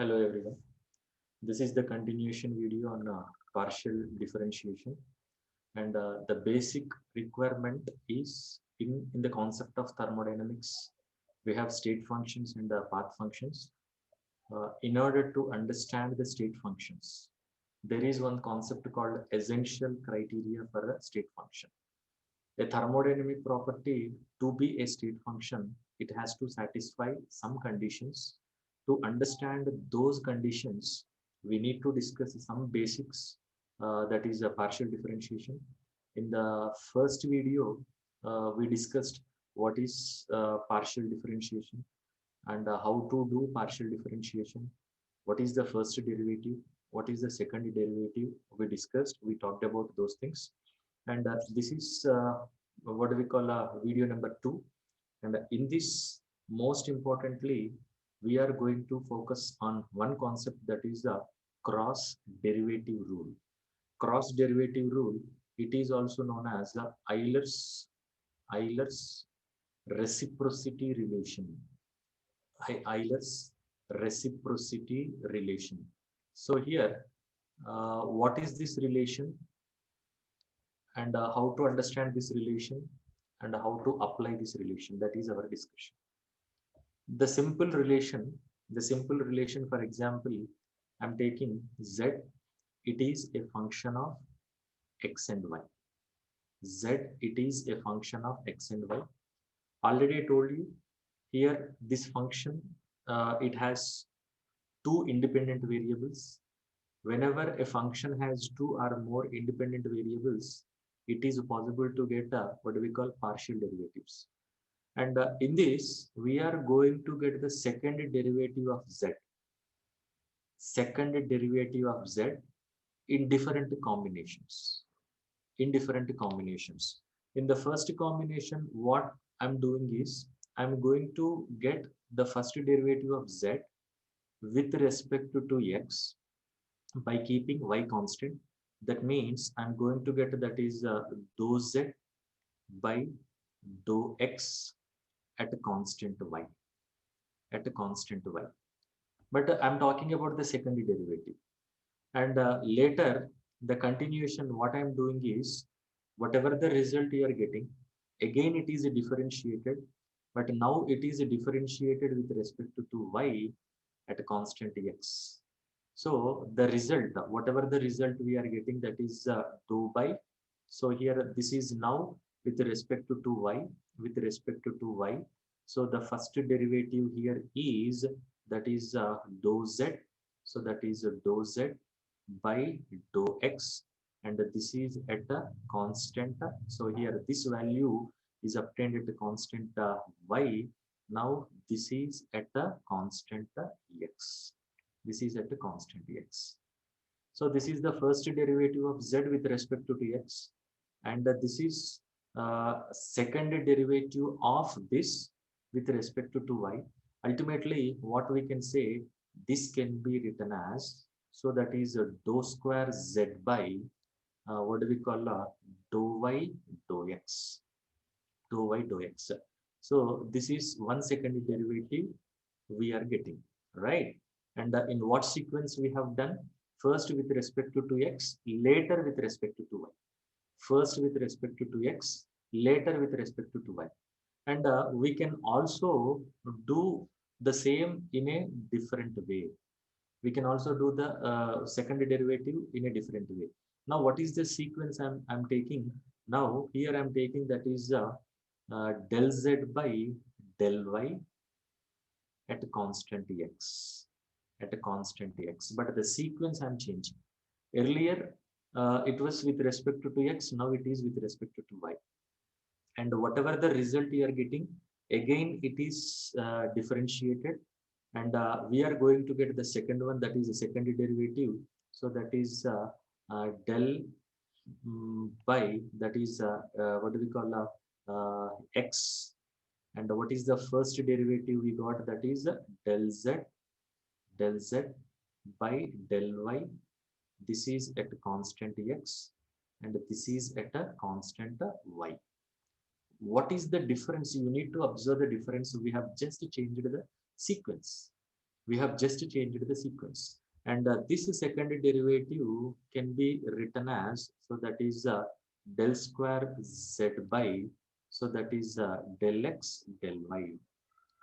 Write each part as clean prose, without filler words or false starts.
Hello everyone. This is the continuation video on partial differentiation, and the basic requirement is in the concept of thermodynamics. We have state functions and path functions. In order to understand the state functions, there is one concept called essential criteria for a state function. A thermodynamic property, to be a state function, it has to satisfy some conditions. To understand those conditions, we need to discuss some basics, that is a partial differentiation. In the first video, we discussed what is partial differentiation and how to do partial differentiation. What is the first derivative? What is the second derivative? We discussed, we talked about those things. And this is what we call video number 2. And in this, most importantly, we are going to focus on one concept, that is the cross derivative rule. Cross derivative rule, it is also known as the Euler's reciprocity relation. Euler's reciprocity relation. So here, what is this relation, and how to understand this relation, and how to apply this relation? That is our discussion. The simple relation, for example, I'm taking Z. It is a function of X and Y. Z, it is a function of X and Y. Already I told you here, this function, it has two independent variables. Whenever a function has two or more independent variables, it is possible to get what we call partial derivatives. And in this, we are going to get the second derivative of Z. Second derivative of Z in different combinations. In the first combination, what I'm doing is, I'm going to get the first derivative of Z with respect to X by keeping Y constant. That means I'm going to get, that is dou Z by dou X at a constant Y. But I'm talking about the second derivative. And later, the continuation, what I'm doing is, whatever the result you are getting, again it is differentiated, but now it is differentiated with respect to Y at a constant X. So the result, whatever the result we are getting, that is dou by. So here, this is now with respect to Y, So the first derivative here is, that is dou Z. So that is dou Z by dou X, and this is at a constant. So here, this value is obtained at a constant Y. Now this is at a constant X. So this is the first derivative of Z with respect to X, and this is second derivative of this with respect to Y. Ultimately, what we can say, this can be written as, so that is dou square Z by what do we call dou Y dou X. So this is one second derivative we are getting, right? And in what sequence we have done? First with respect to X, later with respect to Y. First with respect to X, later with respect to Y. And we can also do the same in a different way. We can also do the second derivative in a different way. Now, what is the sequence I'm taking? Now, here I'm taking, that is del Z by del Y at a constant X. But the sequence I'm changing. Earlier, it was with respect to X. Now it is with respect to Y. And whatever the result you are getting, again it is differentiated, and we are going to get the second one, that is the second derivative. So that is del by, that is what do we call X. And what is the first derivative we got? That is del Z by del Y. This is at constant X, and this is at a constant Y. What is the difference? You need to observe the difference. We have just changed the sequence. We have just changed the sequence. And this second derivative can be written as, so that is del square z by, so that is del x del y.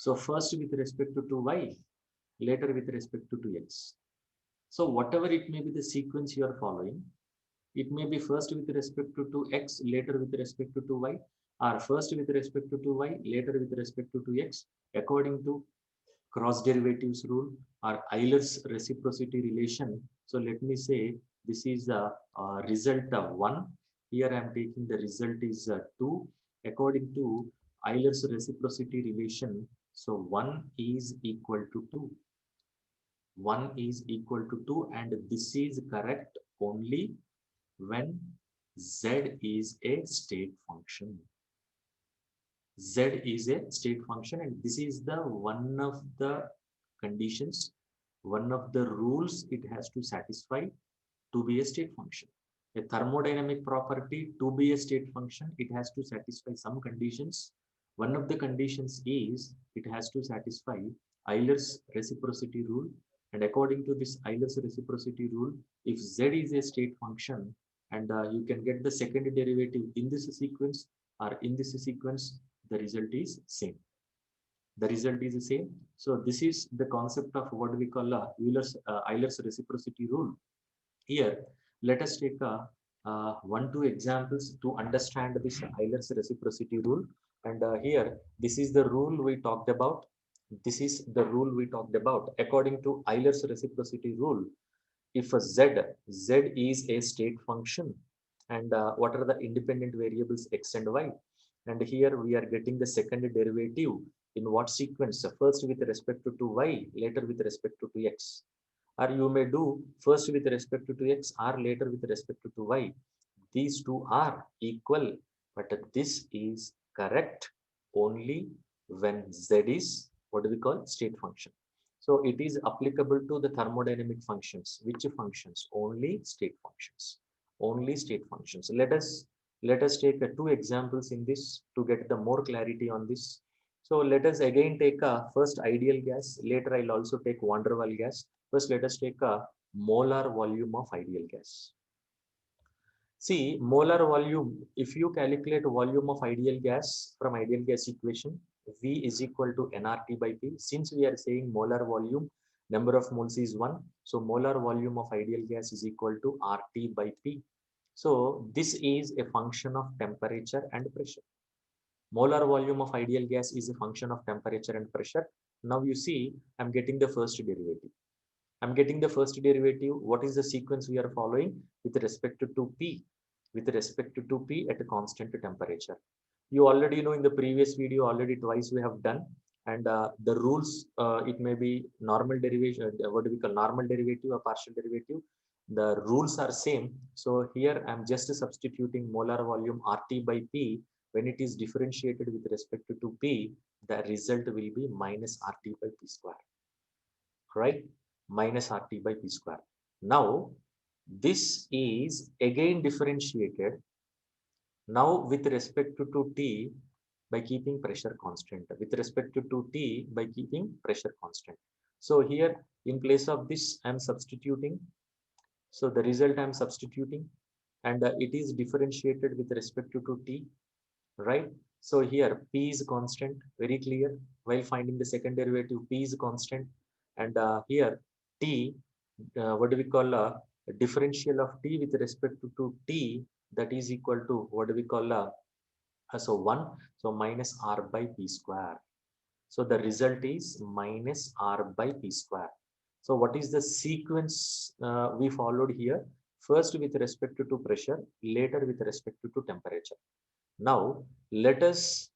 So first with respect to 2y, later with respect to 2x. So whatever it may be the sequence you are following, it may be first with respect to 2x, later with respect to 2y, or first with respect to 2y, later with respect to 2x, according to cross derivatives rule or Euler's reciprocity relation. So let me say this is the result of 1. Here I am taking the result is 2 according to Euler's reciprocity relation. So 1 is equal to 2. 1 is equal to 2, and this is correct only when z is a state function. Z is a state function, and this is the one of the conditions, one of the rules it has to satisfy to be a state function. A thermodynamic property to be a state function, it has to satisfy some conditions. One of the conditions is it has to satisfy Euler's reciprocity rule, and according to this Euler's reciprocity rule, if Z is a state function and you can get the second derivative in this sequence or in this sequence, the result is same. The result is the same. So this is the concept of what we call Euler's reciprocity rule. Here, let us take one, two examples to understand this Euler's reciprocity rule. And here, this is the rule we talked about. This is the rule we talked about. According to Euler's reciprocity rule, if a z is a state function, and what are the independent variables x and y, and here we are getting the second derivative in what sequence? First with respect to y, later with respect to x. Or you may do first with respect to x or later with respect to y. These two are equal, but this is correct only when z is what do we call state function. So it is applicable to the thermodynamic functions. Which functions? Only state functions. Only state functions. Let us take two examples in this to get the more clarity on this. So let us again take a first ideal gas. Later I'll also take van der Waals gas. First let us take a molar volume of ideal gas. See, molar volume, if you calculate volume of ideal gas from ideal gas equation, V is equal to nRT by P. Since we are saying molar volume, number of moles is 1. So molar volume of ideal gas is equal to RT by P. So this is a function of temperature and pressure. Molar volume of ideal gas is a function of temperature and pressure. Now you see, I'm getting the first derivative. I'm getting the first derivative. What is the sequence we are following with respect to P? With respect to P at a constant temperature. You already know in the previous video, already twice we have done. And the rules, it may be normal derivation, what do we call normal derivative or partial derivative. The rules are same. So here I'm just substituting molar volume RT by P. When it is differentiated with respect to P, the result will be minus RT by P square. Right? Minus RT by P square. Now, this is again differentiated now with respect to T by keeping pressure constant. With respect to T by keeping pressure constant. So here in place of this, I am substituting. So the result I am substituting, and it is differentiated with respect to T, right? So here P is constant, very clear. While finding the second derivative, P is constant, and here T, what do we call a differential of T with respect to T, that is equal to what do we call so 1, so minus R by P square. So the result is minus R by P square. So what is the sequence we followed here? First with respect to pressure, later with respect to temperature. Now let us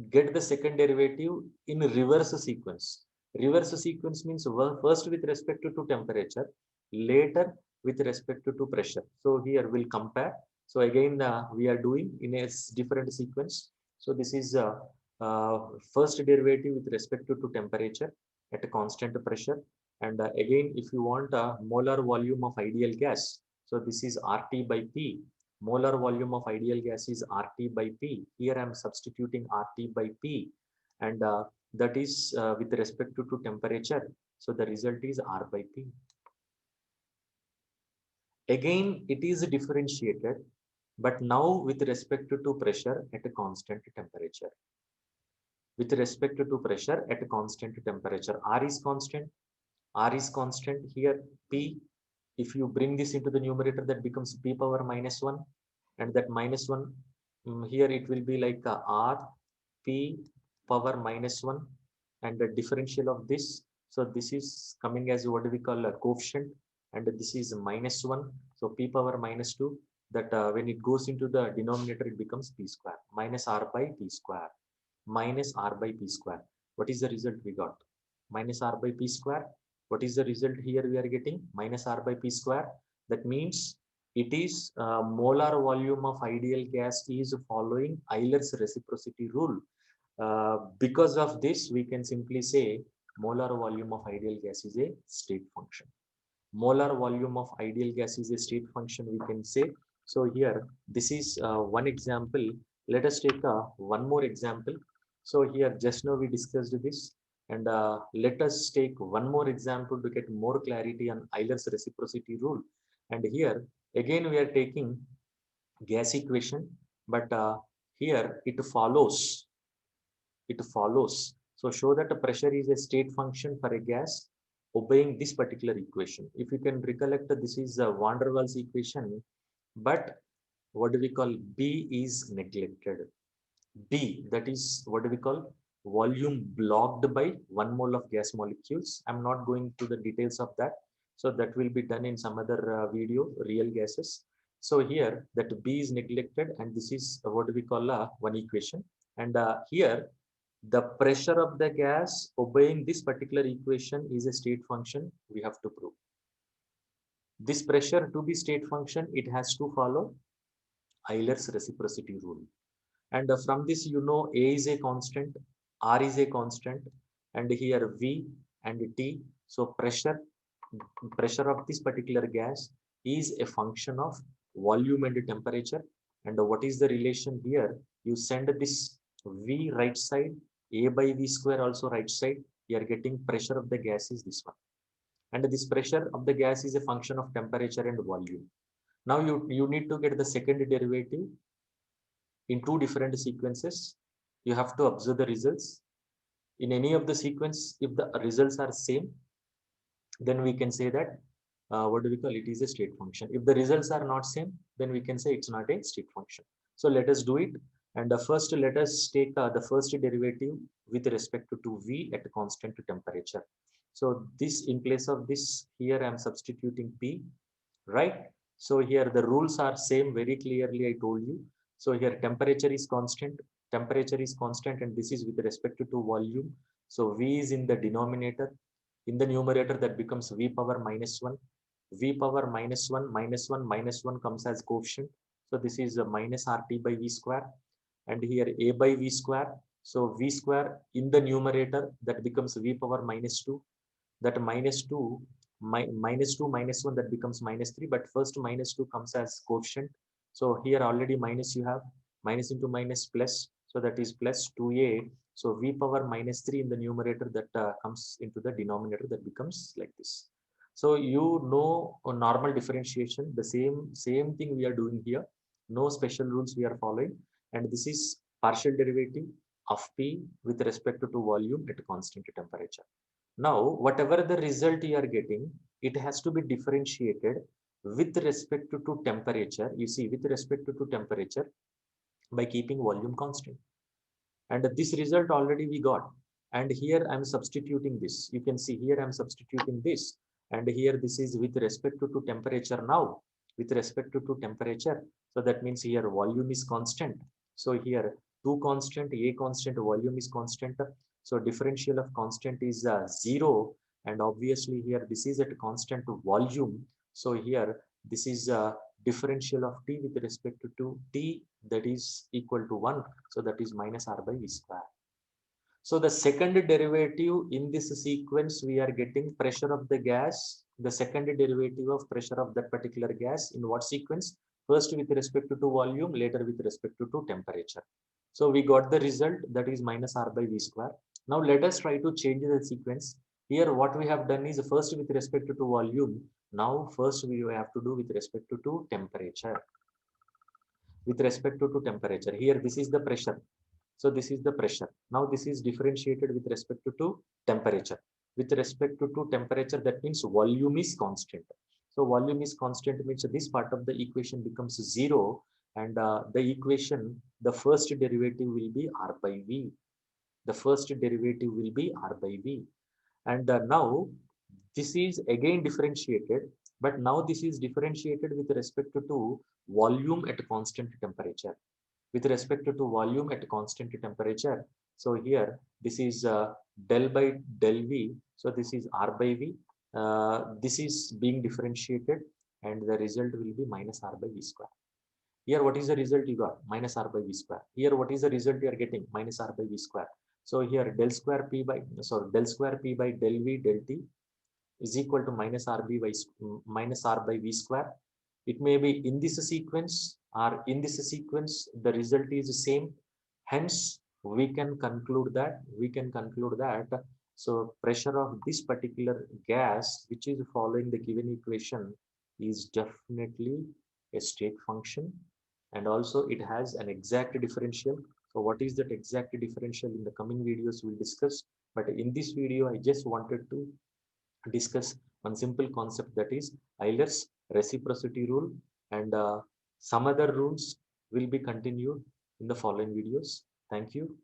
get the second derivative in reverse sequence. Reverse sequence means first with respect to temperature, later with respect to pressure. So here we'll compare. So again we are doing in a different sequence. So this is first derivative with respect to temperature at a constant pressure. And again, if you want a molar volume of ideal gas, so this is RT by P. Molar volume of ideal gas is RT by P. Here I am substituting RT by P, and that is with respect to temperature. So the result is R by P. Again, it is differentiated, but now with respect to pressure at a constant temperature. With respect to pressure at a constant temperature, R is constant. R is constant here. P, if you bring this into the numerator, that becomes P power minus 1. And that minus 1, here it will be like R P power minus 1. And the differential of this. So this is coming as what we call a coefficient. And this is minus 1. So P power minus 2. That when it goes into the denominator, it becomes P square. Minus R by P square. Minus R by P square. What is the result we got? Minus R by P square. What is the result here we are getting? Minus R by P square. That means it is molar volume of ideal gas is following Euler's reciprocity rule. Because of this, we can simply say molar volume of ideal gas is a state function. Molar volume of ideal gas is a state function, we can say. So here, this is one example. Let us take one more example. So here, just now we discussed this. And let us take one more example to get more clarity on Euler's reciprocity rule. And here, again, we are taking gas equation, but here it follows. It follows. So show that the pressure is a state function for a gas obeying this particular equation. If you can recollect, this is van der Waals equation, but what do we call B is neglected. B, that is what do we call volume blocked by 1 mole of gas molecules. I'm not going to the details of that. So that will be done in some other video, real gases. So here that B is neglected, and this is what do we call one equation. And here the pressure of the gas obeying this particular equation is a state function we have to prove. This pressure to be state function, it has to follow Euler's reciprocity rule. And from this, you know, A is a constant, R is a constant, and here V and T. So pressure of this particular gas is a function of volume and temperature. And what is the relation here? You send this V right side, A by V square also right side. You are getting pressure of the gas is this one. And this pressure of the gas is a function of temperature and volume. Now you need to get the second derivative in two different sequences. You have to observe the results. In any of the sequence, if the results are same, then we can say that what do we call it is a state function. If the results are not same, then we can say it's not a state function. So let us do it. And first, let us take the first derivative with respect to V at a constant temperature. So this, in place of this, here I am substituting P, right? So here the rules are same, very clearly I told you. So here temperature is constant, and this is with respect to volume. So V is in the denominator. In the numerator, that becomes V power minus 1. V power minus 1, minus 1, minus 1 comes as coefficient. So this is a minus RT by V square. And here A by V square. So V square in the numerator, that becomes V power minus 2. That minus 2, minus 2, minus 1, that becomes minus 3. But first minus 2 comes as coefficient. So here already minus you have, minus into minus plus. So that is plus 2A. So V power minus 3 in the numerator, that comes into the denominator, that becomes like this. So you know a normal differentiation, the same thing we are doing here. No special rules we are following. And this is partial derivative of P with respect to volume at a constant temperature. Now, whatever the result you are getting, it has to be differentiated with respect to temperature. You see, with respect to temperature by keeping volume constant. And this result already we got. And here I'm substituting this. You can see here I'm substituting this. And here this is with respect to temperature now. With respect to temperature. So that means here volume is constant. So here 2 constant, A constant, volume is constant. So differential of constant is 0. And obviously here this is at constant volume. So here this is differential of T with respect to T, that is equal to 1. So that is minus R by V square. So the second derivative in this sequence, we are getting pressure of the gas, the second derivative of pressure of that particular gas in what sequence? First with respect to volume, later with respect to temperature. So we got the result, that is minus R by V square. Now let us try to change the sequence. Here what we have done is first with respect to volume. Now first we have to do with respect to temperature. With respect to temperature, here this is the pressure. So this is the pressure. Now this is differentiated with respect to temperature. With respect to temperature, that means volume is constant. So volume is constant means this part of the equation becomes zero, and the equation, the first derivative will be r by v. The first derivative will be r by v. And now this is again differentiated, but now this is differentiated with respect to volume at constant temperature. With respect to volume at constant temperature. So here this is del by del V. So this is R by V. This is being differentiated, and the result will be minus R by V square. Here what is the result you got? Minus R by V square. Here what is the result you are getting? Minus R by V square. So here del square P by, sorry, del square P by del V del T is equal to minus RB by minus R by V square. It may be in this sequence or in this sequence, the result is the same. Hence, we can conclude that so pressure of this particular gas, which is following the given equation, is definitely a state function, and also it has an exact differential. So what is that exact differential? In the coming videos we'll discuss, but in this video I just wanted to discuss one simple concept, that is Euler's reciprocity rule, and some other rules will be continued in the following videos. Thank you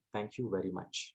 very much.